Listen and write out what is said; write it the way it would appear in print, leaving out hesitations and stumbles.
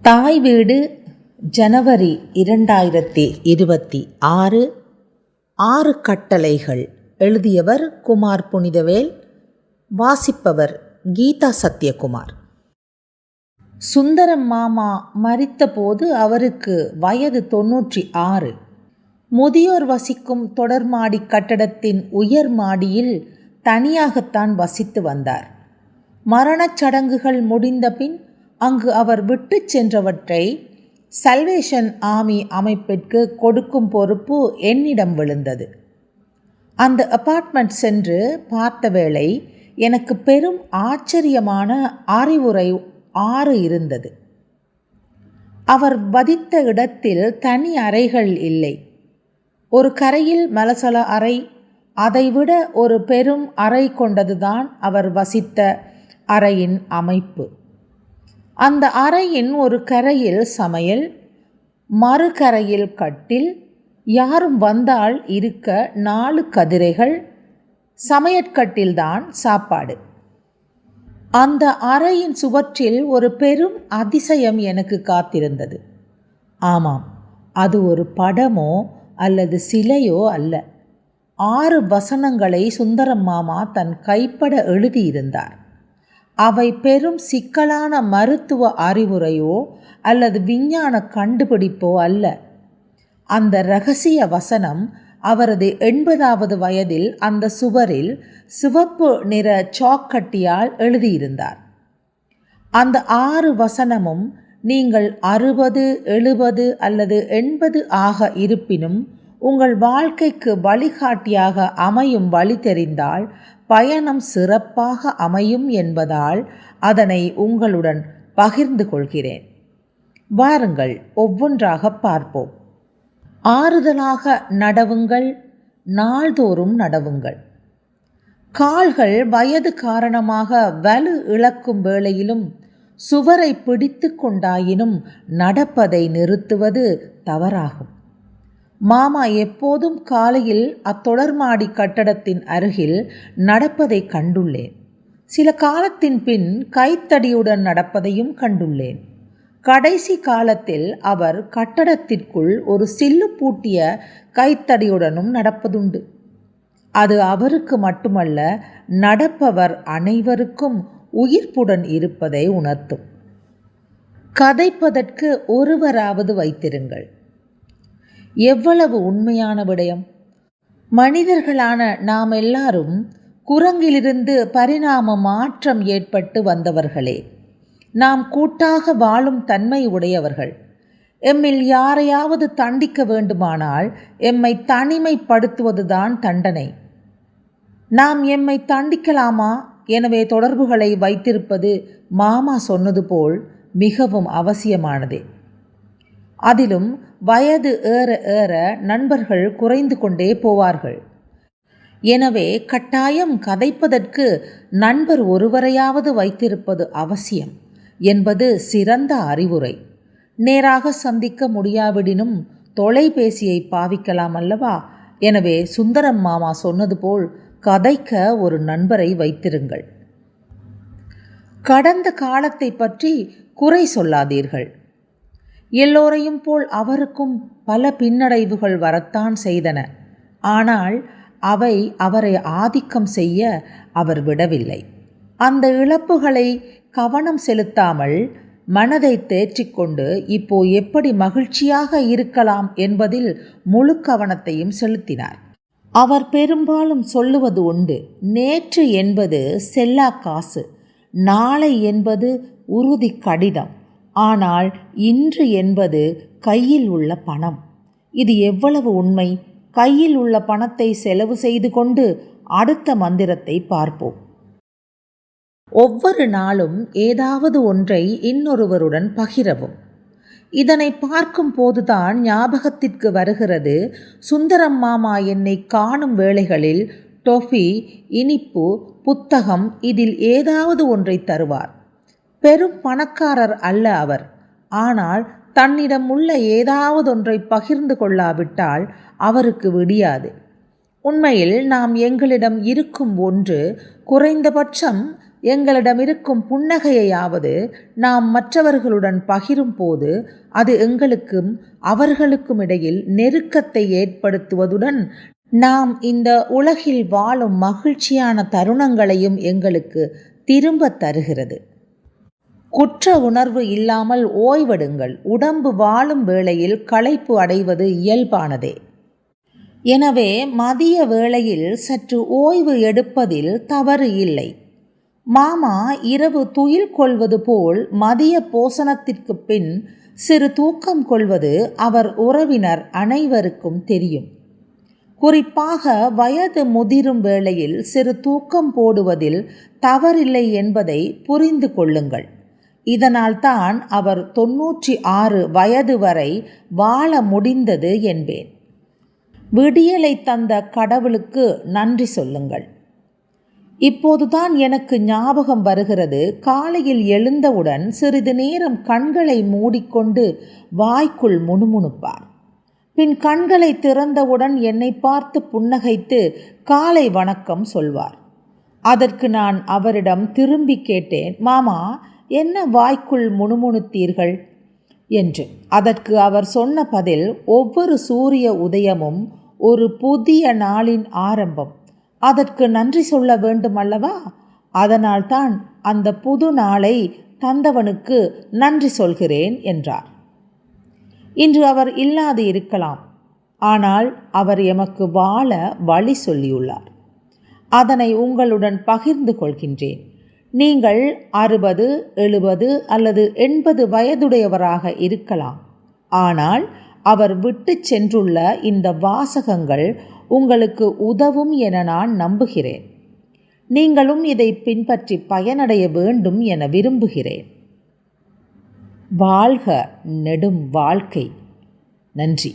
தாய் வீடு ஜனவரி 2026. 6 கட்டளைகள். எழுதியவர் குமார் புனிதவேல். வாசிப்பவர் கீதா சத்யகுமார். சுந்தரம் மாமா மரித்தபோது அவருக்கு வயது 96. முதியோர் வசிக்கும் தொடர்மாடி கட்டடத்தின் உயர் மாடியில் தனியாகத்தான் வசித்து வந்தார். மரணச் சடங்குகள் முடிந்த பின் அங்கு அவர் விட்டு சென்றவற்றை சல்வேஷன் ஆர்மி அமைப்பிற்கு கொடுக்கும் பொறுப்பு என்னிடம் விழுந்தது. அந்த அபார்ட்மெண்ட் சென்று பார்த்த வேளை எனக்கு பெரும் ஆச்சரியமான அறிவுரை 6 இருந்தது. அவர் வதித்த இடத்தில் தனி அறைகள் இல்லை. ஒரு கரையில் மலசல அறை, அதைவிட ஒரு பெரும் அறை கொண்டதுதான் அவர் வசித்த அறையின் அமைப்பு. அந்த அறையின் ஒரு கரையில் சமையல், மறுகரையில் கட்டில், யாரும் வந்தால் இருக்க 4 கதிரைகள், சமையற்கட்டில்தான் சாப்பாடு. அந்த அறையின் சுவற்றில் ஒரு பெரும் அதிசயம் எனக்கு காத்திருந்தது. ஆமாம், அது ஒரு படமோ அல்லது சிலையோ அல்ல. 6 வசனங்களை சுந்தரம் மாமா தன் கைப்பட எழுதியிருந்தார். அவை பெரும் சிக்கலான மருத்துவ அறிவுரையோ அல்லது விஞ்ஞான கண்டுபிடிப்போ அல்ல. அந்த இரகசிய வசனம் அவரது 80வது வயதில் அந்த சுவரில் சிவப்பு நிற சாக்கட்டியால் எழுதியிருந்தார். அந்த 6 வசனமும் நீங்கள் 60, 70 அல்லது 80 ஆக இருப்பினும் உங்கள் வாழ்க்கைக்கு வழிகாட்டியாக அமையும் வழி தெரிந்தால் பயணம் சிறப்பாக அமையும் என்பதால் அதனை உங்களுடன் பகிர்ந்து கொள்கிறேன். வாருங்கள், ஒவ்வொன்றாக பார்ப்போம். ஆறுதலாக நடவுங்கள், நாள்தோறும் நடவுங்கள். கால்கள் வயது காரணமாக வலு இழக்கும் வேளையிலும் சுவரை பிடித்து கொண்டாயினும் நடப்பதை நிறுத்துவது தவறாகும். மாமா எப்போதும் காலையில் அத்தொடர்மாடி கட்டடத்தின் அருகில் நடப்பதை கண்டுள்ளேன். சில காலத்தின் பின் கைத்தடியுடன் நடப்பதையும் கண்டுள்ளேன். கடைசி காலத்தில் அவர் கட்டடத்திற்குள் ஒரு சில்லு பூட்டிய கைத்தடியுடனும் நடப்பதுண்டு. அது அவருக்கு மட்டுமல்ல, நடப்பவர் அனைவருக்கும் உயிர்ப்புடன் இருப்பதை உணர்த்தும். கதைப்பதற்கு ஒருவராவது வைத்திருங்கள். எவ்வளவு உண்மையான விடயம்! மனிதர்களான நாம் எல்லாரும் குரங்கிலிருந்து பரிணாம மாற்றம் ஏற்பட்டு வந்தவர்களே. நாம் கூட்டாக வாழும் தன்மை உடையவர்கள். எம்மில் யாரையாவது தண்டிக்க வேண்டுமானால் எம்மை தனிமைப்படுத்துவதுதான் தண்டனை. நாம் எம்மை தண்டிக்கலாமா? எனவே தொடர்புகளை வைத்திருப்பது மாமா சொன்னது போல் மிகவும் அவசியமானதே. அதிலும் வயது ஏற ஏற நண்பர்கள் குறைந்து கொண்டே போவார்கள். எனவே கட்டாயம் கதைப்பதற்கு நண்பர் ஒருவரையாவது வைத்திருப்பது அவசியம் என்பது சிறந்த அறிவுரை. நேராக சந்திக்க முடியாவிடினும் தொலைபேசியை பாவிக்கலாம் அல்லவா? எனவே சுந்தரம் மாமா சொன்னது போல் கதைக்க ஒரு நண்பரை வைத்திருங்கள். கடந்த காலத்தை பற்றி குறை சொல்லாதீர்கள். எல்லோரையும் போல் அவருக்கும் பல பின்னடைவுகள் வரத்தான் செய்தன. ஆனால் அவை அவரை ஆதிக்கம் செய்ய அவர் விடவில்லை. அந்த இழப்புகளை கவனம் செலுத்தாமல் மனதை தேற்றிக்கொண்டு இப்போ எப்படி மகிழ்ச்சியாக இருக்கலாம் என்பதில் முழு கவனத்தையும் செலுத்தினார். அவர் பெரும்பாலும் சொல்லுவது உண்டு, நேற்று என்பது செல்லா காசு, நாளை என்பது உறுதி கடிதம், ஆனால் இன்று என்பது கையில் உள்ள பணம். இது எவ்வளவு உண்மை! கையில் உள்ள பணத்தை செலவு செய்து கொண்டு அடுத்த மந்திரத்தை பார்ப்போம். ஒவ்வொரு நாளும் ஏதாவது ஒன்றை இன்னொருவருடன் பகிரவும். இதனை பார்க்கும் போதுதான் ஞாபகத்திற்கு வருகிறது, சுந்தரம் மாமா என்னை காணும் வேளைகளில் டொஃபி, இனிப்பு, புத்தகம் இதில் ஏதாவது ஒன்றை தருவார். பெரும் பணக்காரர் அல்ல அவர். ஆனால் தன்னிடம் உள்ள ஏதாவது ஒன்றை பகிர்ந்து கொள்ளாவிட்டால் அவருக்கு விடியாது. உண்மையில் நாம் எங்களிடம் இருக்கும் ஒன்று குறைந்தபட்சம் எங்களிடமிருக்கும் புன்னகையையாவது நாம் மற்றவர்களுடன் பகிரும் போது அது எங்களுக்கும் அவர்களுக்கும் இடையில் நெருக்கத்தை ஏற்படுத்துவதுடன் நாம் இந்த உலகில் வாழும் மகிழ்ச்சியான தருணங்களையும் எங்களுக்கு திரும்ப தருகிறது. குற்ற உணர்வு இல்லாமல் ஓய்வெடுங்கள். உடம்பு வாழும் வேளையில் களைப்பு அடைவது இயல்பானதே. எனவே மதிய வேளையில் சற்று ஓய்வு எடுப்பதில் தவறு இல்லை. மாமா இரவு துயில் கொள்வது போல் மதிய போசனத்திற்கு பின் சிறு தூக்கம் கொள்வது அவர் உறவினர் அனைவருக்கும் தெரியும். குறிப்பாக வயது முதிரும் வேளையில் சிறு தூக்கம் போடுவதில் தவறில்லை என்பதை புரிந்து கொள்ளுங்கள். இதனால்தான் அவர் 96 வயது வரை வாழ முடிந்தது என்பேன். விடியலை தந்த கடவுளுக்கு நன்றி சொல்லுங்கள். இப்போதுதான் எனக்கு ஞாபகம் வருகிறது. காலையில் எழுந்தவுடன் சிறிது நேரம் கண்களை மூடிக்கொண்டு வாய்க்குள் முணுமுணுப்பார். பின் கண்களை திறந்தவுடன் என்னை பார்த்து புன்னகைத்து காலை வணக்கம் சொல்வார். அதற்கு நான் அவரிடம் திரும்பி கேட்டேன், மாமா என்ன வாய்க்குள் முணுமுணுத்தீர்கள் என்று. அதற்கு அவர் சொன்ன பதில், ஒவ்வொரு சூரிய உதயமும் ஒரு புதிய நாளின் ஆரம்பம். அதற்கு நன்றி சொல்ல வேண்டும் அல்லவா? அதனால்தான் அந்த புது நாளை தந்தவனுக்கு நன்றி சொல்கிறேன் என்றார். இன்று அவர் இல்லாது இருக்கலாம். ஆனால் அவர் எமக்கு வாழ வழி சொல்லியுள்ளார். அதனை உங்களுடன் பகிர்ந்து கொள்கின்றேன். நீங்கள் 60, 70 அல்லது 80 வயதுடையவராக இருக்கலாம். ஆனால் அவர் விட்டு சென்றுள்ள இந்த வாசகங்கள் உங்களுக்கு உதவும் என நான் நம்புகிறேன். நீங்களும் இதை பின்பற்றி பயனடைய வேண்டும் என விரும்புகிறேன். வாழ்க நெடும் வாழ்க்கை. நன்றி.